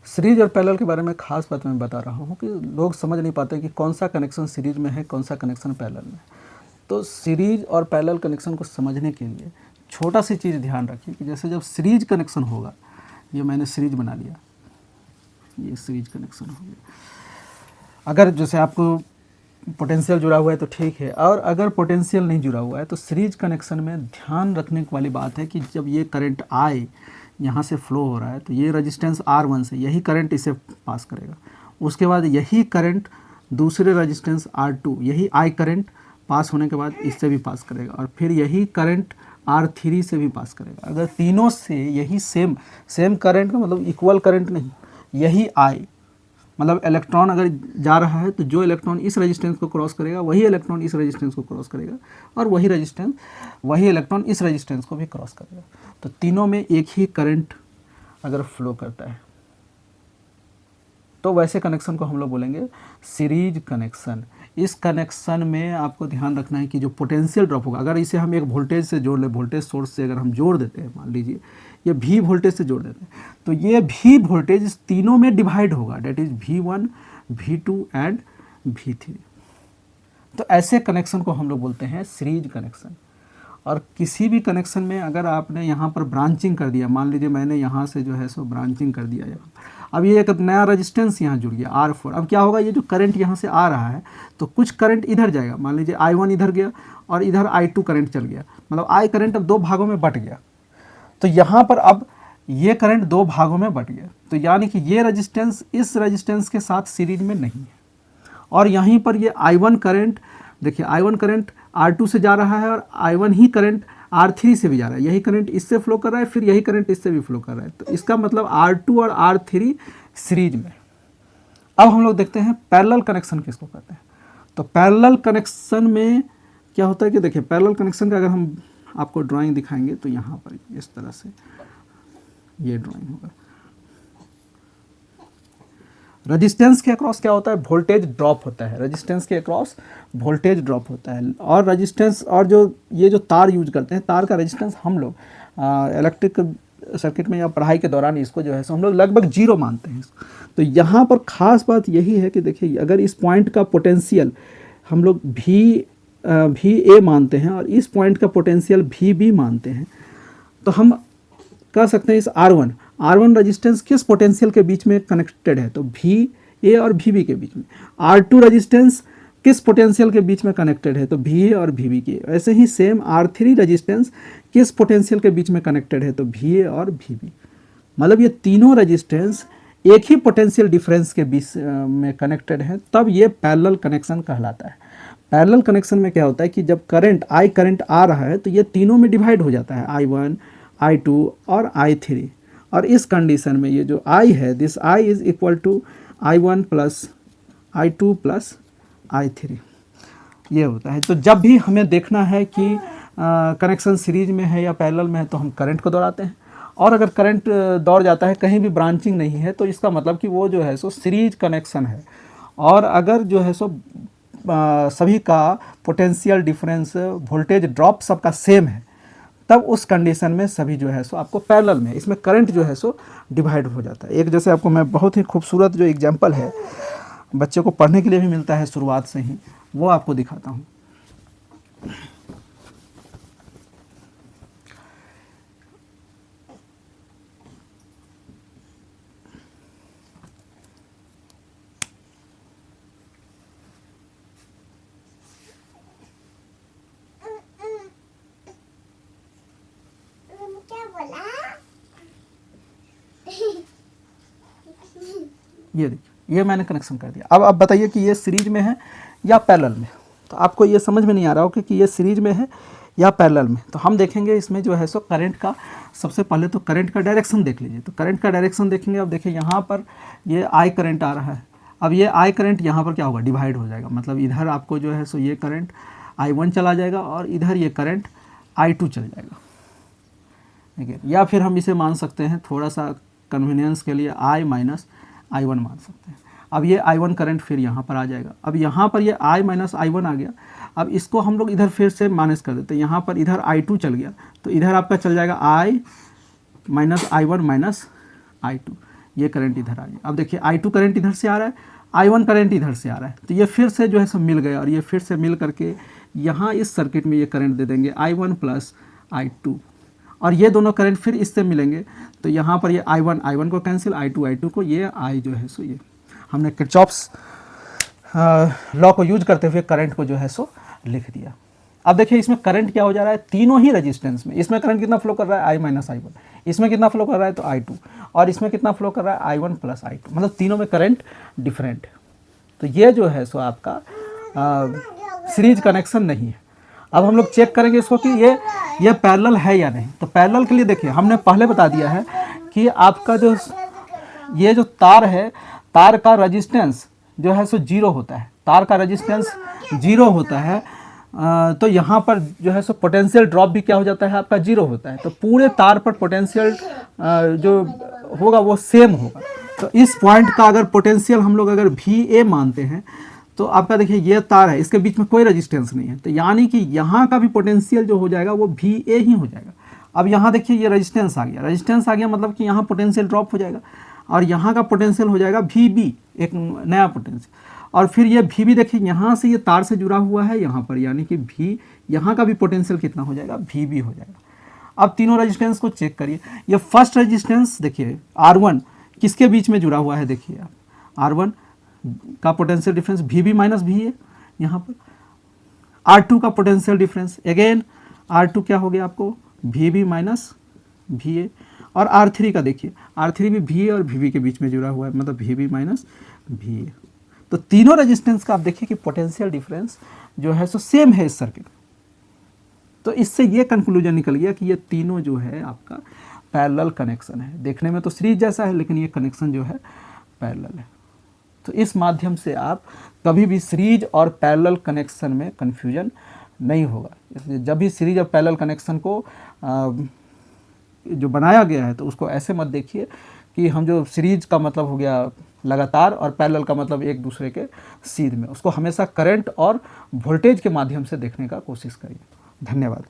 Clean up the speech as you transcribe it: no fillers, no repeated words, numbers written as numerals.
Series और parallel के बारे में खास बात मैं बता रहा हूँ कि लोग समझ नहीं पाते कि कौन सा कनेक्शन सीरीज में है, कौन सा कनेक्शन पैरेलल में। तो सीरीज और पैरेलल कनेक्शन को समझने के लिए छोटा सी चीज़ ध्यान रखिए कि जैसे जब सीरीज कनेक्शन होगा, ये मैंने सीरीज बना लिया, ये सीरीज कनेक्शन हो गया। अगर जैसे आपको पोटेंशियल जुड़ा हुआ है तो ठीक है, और अगर पोटेंशियल नहीं जुड़ा हुआ है तो सीरीज कनेक्शन में ध्यान रखने वाली बात है कि जब ये करंट आए, यहाँ से फ्लो हो रहा है, तो ये रेजिस्टेंस R1 से यही करंट इसे पास करेगा। उसके बाद यही करंट दूसरे रेजिस्टेंस R2, यही I करंट पास होने के बाद इससे भी पास करेगा, और फिर यही करंट R3 से भी पास करेगा। अगर तीनों से यही सेम करंट का मतलब इक्वल करंट नहीं, यही I मतलब इलेक्ट्रॉन अगर जा रहा है तो जो इलेक्ट्रॉन इस रेजिस्टेंस को क्रॉस करेगा वही इलेक्ट्रॉन इस रेजिस्टेंस को क्रॉस करेगा, और वही इलेक्ट्रॉन इस रेजिस्टेंस को भी क्रॉस करेगा। तो तीनों में एक ही करंट अगर फ्लो करता है तो वैसे कनेक्शन को हम लोग बोलेंगे सीरीज कनेक्शन। इस कनेक्शन में आपको ध्यान रखना है कि जो पोटेंशियल ड्रॉप होगा, अगर इसे हम एक वोल्टेज से जोड़ ले, वोल्टेज सोर्स से अगर हम जोड़ देते हैं, मान लीजिए ये V वोल्टेज से जोड़ देते हैं, तो ये V वोल्टेज इस तीनों में डिवाइड होगा, date is V1, V2 and V3। तो ऐसे कनेक्शन को हम लोग बोलते हैं सीरीज कनेक्शन। और किसी भी कनेक्शन में अगर आपने यहाँ पर ब्रांचिंग कर दिया, मान लीजिए मैंने यहाँ से जो है सो ब्रांचिंग कर दिया यहाँ, अब ये एक नया रेजिस्टेंस यहाँ जुड़ गया R4। अब क्या होगा, ये जो करंट यहाँ से आ रहा है तो कुछ करंट इधर जाएगा, मान लीजिए I1 इधर गया और इधर I2 करंट चल गया, मतलब I करंट अब दो भागों में बट गया। तो यहाँ पर अब ये करंट दो भागों में बट गया, तो यानी कि ये रेजिस्टेंस इस रेजिस्टेंस के साथ सीरीज में नहीं है। और यहीं पर ये I1 करंट, देखिए I1 करंट R2 से जा रहा है और I1 ही करंट R3 से भी जा रहा है, यही करंट इससे फ्लो कर रहा है, फिर यही करंट इससे भी फ्लो कर रहा है। तो इसका मतलब R2 और R3 सीरीज में। अब हम लोग देखते हैं पैरेलल कनेक्शन किसको कहते हैं। तो पैरेलल कनेक्शन में क्या होता है कि देखिए, पैरेलल कनेक्शन का अगर हम आपको ड्राइंग दिखाएंगे तो यहाँ पर इस तरह से ये ड्राइंग होगा। रेजिस्टेंस के अक्रॉस क्या होता है, वोल्टेज ड्रॉप होता है, रेजिस्टेंस के अक्रॉस वोल्टेज ड्रॉप होता है। और रेजिस्टेंस और जो ये जो तार यूज करते हैं, तार का रेजिस्टेंस हम लोग इलेक्ट्रिक सर्किट में या पढ़ाई के दौरान इसको जो है सो हम लोग लगभग 0 मानते हैं। तो यहाँ पर खास बात यही है कि देखिए, अगर इस पॉइंट का पोटेंशियल हम लोग VA मानते हैं और इस पॉइंट का पोटेंशियल VB मानते हैं, तो हम कह सकते हैं इस R1 रेजिस्टेंस किस पोटेंशियल के बीच में कनेक्टेड है, तो VA और VB के बीच में। R2 रेजिस्टेंस किस पोटेंशियल के बीच में कनेक्टेड है, तो VA और VB के। ऐसे ही सेम R3 रेजिस्टेंस किस पोटेंशियल के बीच में कनेक्टेड है, तो VA और VB। मतलब ये तीनों रेजिस्टेंस एक ही पोटेंशियल डिफरेंस के बीच में कनेक्टेड है, तब ये पैरेलल कनेक्शन कहलाता है। पैरेलल कनेक्शन में क्या होता है कि जब I करंट आ रहा है तो ये तीनों में डिवाइड हो जाता है, I1, I2 और I3। और इस कंडीशन में ये जो I है, this I is equal to I1 plus I2 plus I3, ये होता है। तो जब भी हमें देखना है कि कनेक्शन सीरीज में है या पैरेलल में है, तो हम करंट को दौड़ाते हैं। और अगर करंट दौड़ जाता है, कहीं भी ब्रांचिंग नहीं है, तो इसका मतलब कि वो जो है सो सीरीज कनेक्शन है। और अगर जो है सो सभी का पोटेंशियल डिफरेंस, वोल्टेज ड्रॉप सबका सेम है, तब उस कंडीशन में सभी जो है सो आपको पैरेलल में, इसमें करंट जो है सो डिवाइड हो जाता है। एक जैसे आपको मैं बहुत ही खूबसूरत जो एग्जांपल है, बच्चे को पढ़ने के लिए भी मिलता है शुरुआत से ही, वो आपको दिखाता हूँ। ये देखिए, ये मैंने कनेक्शन कर दिया। अब बताइए कि ये सीरीज में है या पैरेलल में। तो आपको ये समझ में नहीं आ रहा हो कि ये सीरीज में है या पैरेलल में। तो हम देखेंगे इसमें जो है सो करंट का, सबसे पहले तो करंट का डायरेक्शन देख लीजिए। तो करंट का डायरेक्शन देखेंगे। अब देखिए, यहाँ पर ये I करंट आ रहा है। अब ये I करंट यहाँ पर क्या होगा, डिवाइड हो जाएगा। मतलब इधर आपको जो है सो ये करंट I1 चला जाएगा और इधर ये करंट I2 चल जाएगा, ठीक है। या फिर हम इसे मान सकते हैं, थोड़ा सा कन्वीनियंस के लिए I माइनस I1 मान सकते हैं। अब ये I1 करंट फिर यहाँ पर आ जाएगा। अब यहाँ पर ये I माइनस I1 आ गया। अब इसको हम लोग इधर फिर से माइनस कर देते हैं, यहाँ पर इधर I2 चल गया, तो इधर आपका चल जाएगा I minus I1 minus I2। ये करंट इधर आ गया। अब देखिए I2 करंट इधर से आ रहा है, I1 करंट इधर से आ रहा है, तो ये फिर से जो है सब मिल गया और ये फिर से मिल करके यहाँ इस सर्किट में ये करंट दे देंगे I1 प्लस I2, और ये दोनों करंट फिर इससे मिलेंगे, तो यहाँ पर ये I1 को कैंसिल, I2 को, ये I जो है सो ये हमने किरचॉफ्स लॉ को यूज करते हुए करंट को जो है सो लिख दिया। अब देखिए इसमें करंट क्या हो जा रहा है, तीनों ही रेजिस्टेंस में, इसमें करंट कितना फ्लो कर रहा है I माइनस I1, इसमें कितना फ्लो कर रहा है तो I2, और इसमें कितना फ्लो कर रहा है I1 प्लस I2, मतलब तीनों में करंट डिफरेंट है। तो ये जो है सो आपका सीरीज कनेक्शन नहीं है। अब हम लोग चेक करेंगे इसको कि ये पैरेलल है या नहीं। तो पैरेलल के लिए देखिए हमने पहले बता दिया है कि आपका जो ये जो तार है, तार का रेजिस्टेंस जो है सो जीरो होता है, तार का रेजिस्टेंस जीरो होता है, तो यहाँ पर जो है सो पोटेंशियल ड्रॉप भी क्या हो जाता है आपका जीरो होता है। तो पूरे तार पर पोटेंशियल जो होगा वो सेम होगा। तो इस पॉइंट का अगर पोटेंशियल हम लोग अगर VA मानते हैं तो आपका देखिए ये तार है, इसके बीच में कोई रेजिस्टेंस नहीं है, तो यानी कि यहाँ का भी पोटेंशियल जो हो जाएगा वो VA ही हो जाएगा। अब यहाँ देखिए ये रेजिस्टेंस आ गया, रेजिस्टेंस आ गया मतलब कि यहाँ पोटेंशियल ड्रॉप हो जाएगा, और यहाँ का पोटेंशियल हो जाएगा VB, एक नया पोटेंशियल, और फिर ये VB देखिए यहाँ से ये तार से जुड़ा हुआ है यहाँ पर, यानी कि V यहाँ का भी पोटेंशियल कितना हो जाएगा, VB हो जाएगा। अब तीनों रेजिस्टेंस को चेक करिए। ये फर्स्ट रेजिस्टेंस देखिए R1 किसके बीच में जुड़ा हुआ है, देखिए आप R1 का potential difference VB minus VA, यहाँ पर R2 का पोटेंशियल डिफरेंस अगेन R2 क्या हो गया आपको VB माइनस VA, और R3 का देखिए R3 भी VA और VB के बीच में जुड़ा हुआ है, मतलब VB माइनस VA। तो तीनों रेजिस्टेंस का आप देखिए कि पोटेंशियल डिफरेंस जो है सो सेम है इस सर्किट। तो इससे ये कंक्लूजन निकल गया कि ये तीनों जो है आपका पैरेलल कनेक्शन है। देखने में तो सीरीज जैसा है लेकिन ये कनेक्शन जो है पैरेलल है। तो इस माध्यम से आप कभी भी सीरीज और पैरेलल कनेक्शन में कन्फ्यूजन नहीं होगा। इसलिए जब भी सीरीज और पैरेलल कनेक्शन को जो बनाया गया है तो उसको ऐसे मत देखिए कि हम जो सीरीज का मतलब हो गया लगातार और पैरेलल का मतलब एक दूसरे के सीध में, उसको हमेशा करंट और वोल्टेज के माध्यम से देखने का कोशिश करिए। धन्यवाद।